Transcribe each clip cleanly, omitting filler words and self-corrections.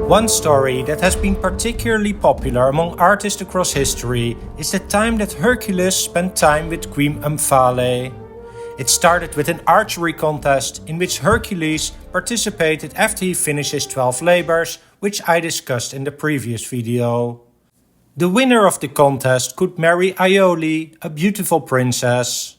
One story that has been particularly popular among artists across history is the time that Hercules spent time with Queen Omphale. It started with an archery contest in which Hercules participated after he finished his 12 labors, which I discussed in the previous video. The winner of the contest could marry Iole, a beautiful princess.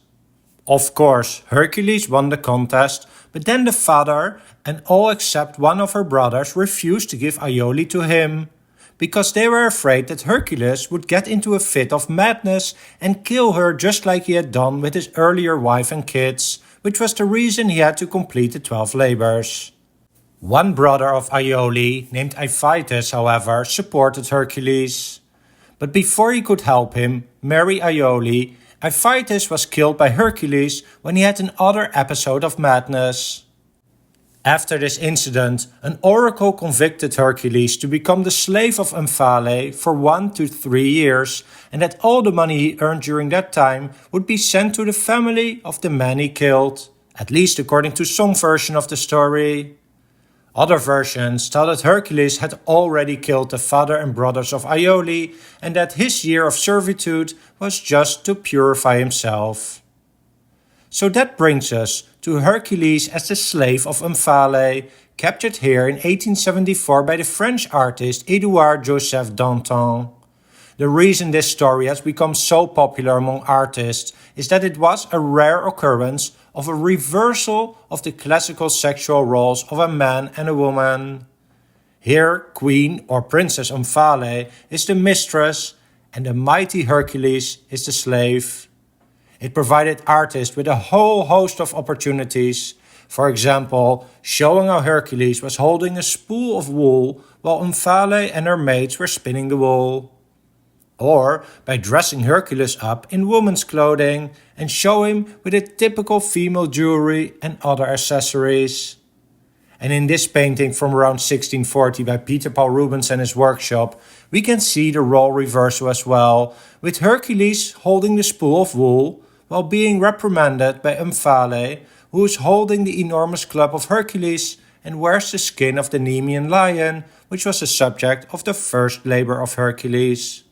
Of course, Hercules won the contest, but then the father and all except one of her brothers refused to give Iole to him, because they were afraid that Hercules would get into a fit of madness and kill her just like he had done with his earlier wife and kids, which was the reason he had to complete the 12 labors. One brother of Iole, named Apotheosis, however, supported Hercules. But before he could help him marry Iole, Apotheosis was killed by Hercules when he had another episode of madness. After this incident, an oracle convicted Hercules to become the slave of Omphale for 1 to 3 years, and that all the money he earned during that time would be sent to the family of the man he killed, at least according to some version of the story. Other versions tell that Hercules had already killed the father and brothers of Iole, and that his year of servitude was just to purify himself. So that brings us to Hercules as the slave of Omphale, captured here in 1874 by the French artist Édouard Joseph Danton. The reason this story has become so popular among artists is that it was a rare occurrence of a reversal of the classical sexual roles of a man and a woman. Here, Queen or Princess Omphale is the mistress and the mighty Hercules is the slave. It provided artists with a whole host of opportunities. For example, showing how Hercules was holding a spool of wool while Omphale and her maids were spinning the wool. Or by dressing Hercules up in woman's clothing and show him with a typical female jewelry and other accessories. And in this painting from around 1640 by Peter Paul Rubens and his workshop, we can see the role reversal as well, with Hercules holding the spool of wool while being reprimanded by Omphale, who is holding the enormous club of Hercules and wears the skin of the Nemean lion, which was the subject of the first labor of Hercules.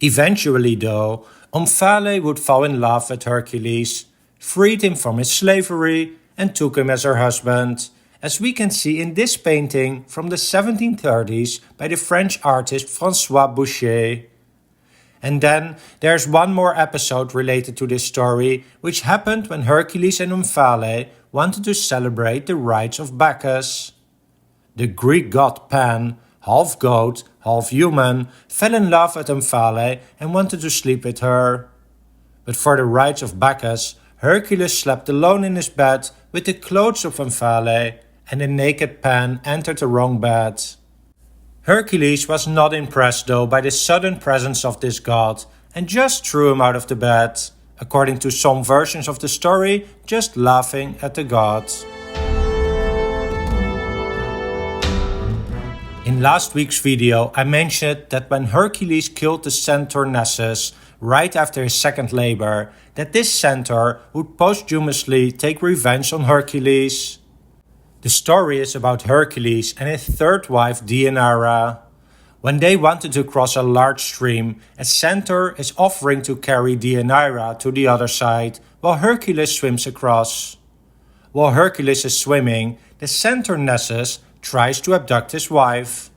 Eventually, though, Omphale would fall in love with Hercules, freed him from his slavery, and took him as her husband, as we can see in this painting from the 1730s by the French artist François Boucher. And then there's one more episode related to this story, which happened when Hercules and Omphale wanted to celebrate the rites of Bacchus. The Greek god Pan, half goat, half human, fell in love with Omphale and wanted to sleep with her. But for the rites of Bacchus, Hercules slept alone in his bed with the clothes of Omphale, and the naked Pan entered the wrong bed. Hercules was not impressed though by the sudden presence of this god and just threw him out of the bed, according to some versions of the story, just laughing at the god. In last week's video, I mentioned that when Hercules killed the centaur Nessus right after his second labor, that this centaur would posthumously take revenge on Hercules. The story is about Hercules and his third wife Deianira. When they wanted to cross a large stream, a centaur is offering to carry Deianira to the other side while Hercules swims across. While Hercules is swimming, the centaur Nessus tries to abduct his wife.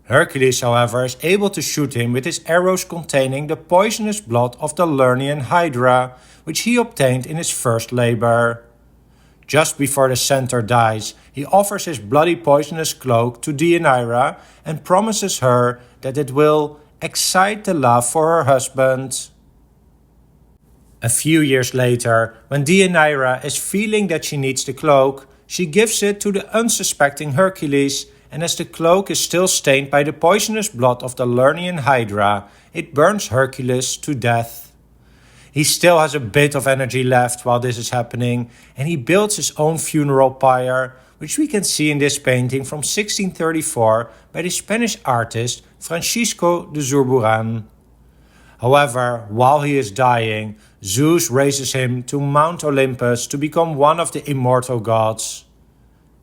Hercules, however, is able to shoot him with his arrows containing the poisonous blood of the Lernaean Hydra, which he obtained in his first labor. Just before the centaur dies, he offers his bloody poisonous cloak to Deianira and promises her that it will excite the love for her husband. A few years later, when Deianira is feeling that she needs the cloak, she gives it to the unsuspecting Hercules, and as the cloak is still stained by the poisonous blood of the Lernaean Hydra, it burns Hercules to death. He still has a bit of energy left while this is happening, and he builds his own funeral pyre, which we can see in this painting from 1634 by the Spanish artist Francisco de Zurburan. However, while he is dying, Zeus raises him to Mount Olympus to become one of the immortal gods.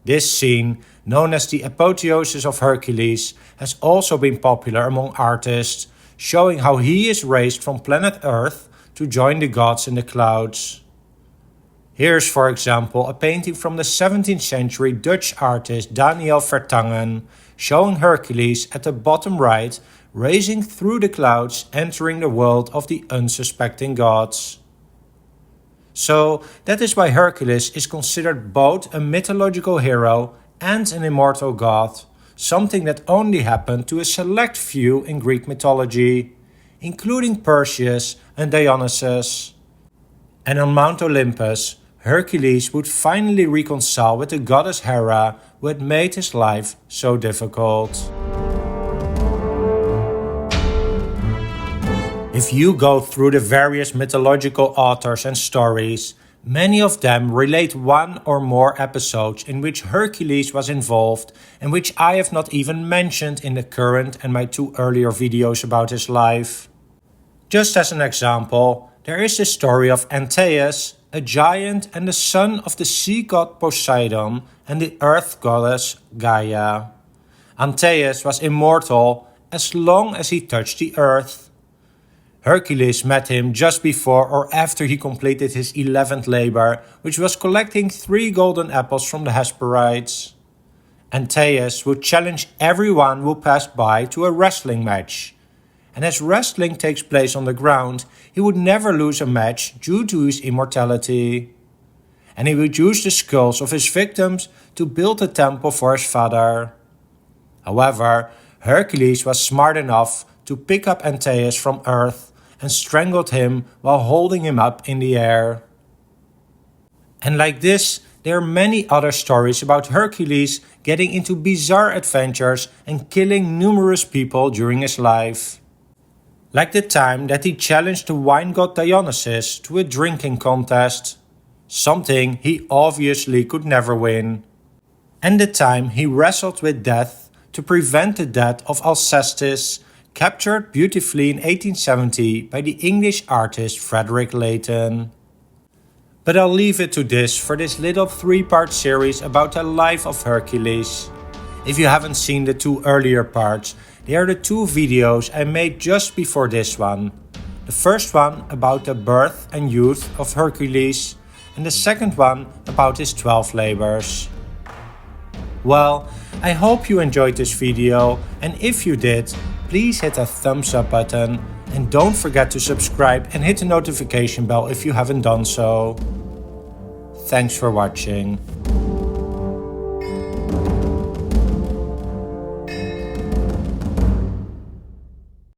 This scene known as the Apotheosis of Hercules, has also been popular among artists, showing how he is raised from planet Earth to join the gods in the clouds. Here's, for example, a painting from the 17th century Dutch artist Daniel Vertangen, showing Hercules at the bottom right, raising through the clouds, entering the world of the unsuspecting gods. So, that is why Hercules is considered both a mythological hero and an immortal god, something that only happened to a select few in Greek mythology, including Perseus and Dionysus. And on Mount Olympus, Hercules would finally reconcile with the goddess Hera, who had made his life so difficult. If you go through the various mythological authors and stories, many of them relate one or more episodes in which Hercules was involved and which I have not even mentioned in the current and my 2 earlier videos about his life. Just as an example, there is the story of Antaeus, a giant and the son of the sea god Poseidon and the earth goddess Gaia. Antaeus was immortal as long as he touched the earth. Hercules met him just before or after he completed his 11th labor, which was collecting 3 golden apples from the Hesperides. Antaeus would challenge everyone who passed by to a wrestling match. And as wrestling takes place on the ground, he would never lose a match due to his immortality. And he would use the skulls of his victims to build a temple for his father. However, Hercules was smart enough to pick up Antaeus from earth and strangled him while holding him up in the air. And like this, there are many other stories about Hercules getting into bizarre adventures and killing numerous people during his life. Like the time that he challenged the wine god Dionysus to a drinking contest, something he obviously could never win. And the time he wrestled with death to prevent the death of Alcestis, captured beautifully in 1870 by the English artist Frederick Leighton. But I'll leave it to this for this little 3-part series about the life of Hercules. If you haven't seen the 2 earlier parts, they are the 2 videos I made just before this one. The first one about the birth and youth of Hercules, and the second one about his 12 labors. Well, I hope you enjoyed this video, and if you did, please hit that thumbs up button and don't forget to subscribe and hit the notification bell if you haven't done so. Thanks for watching.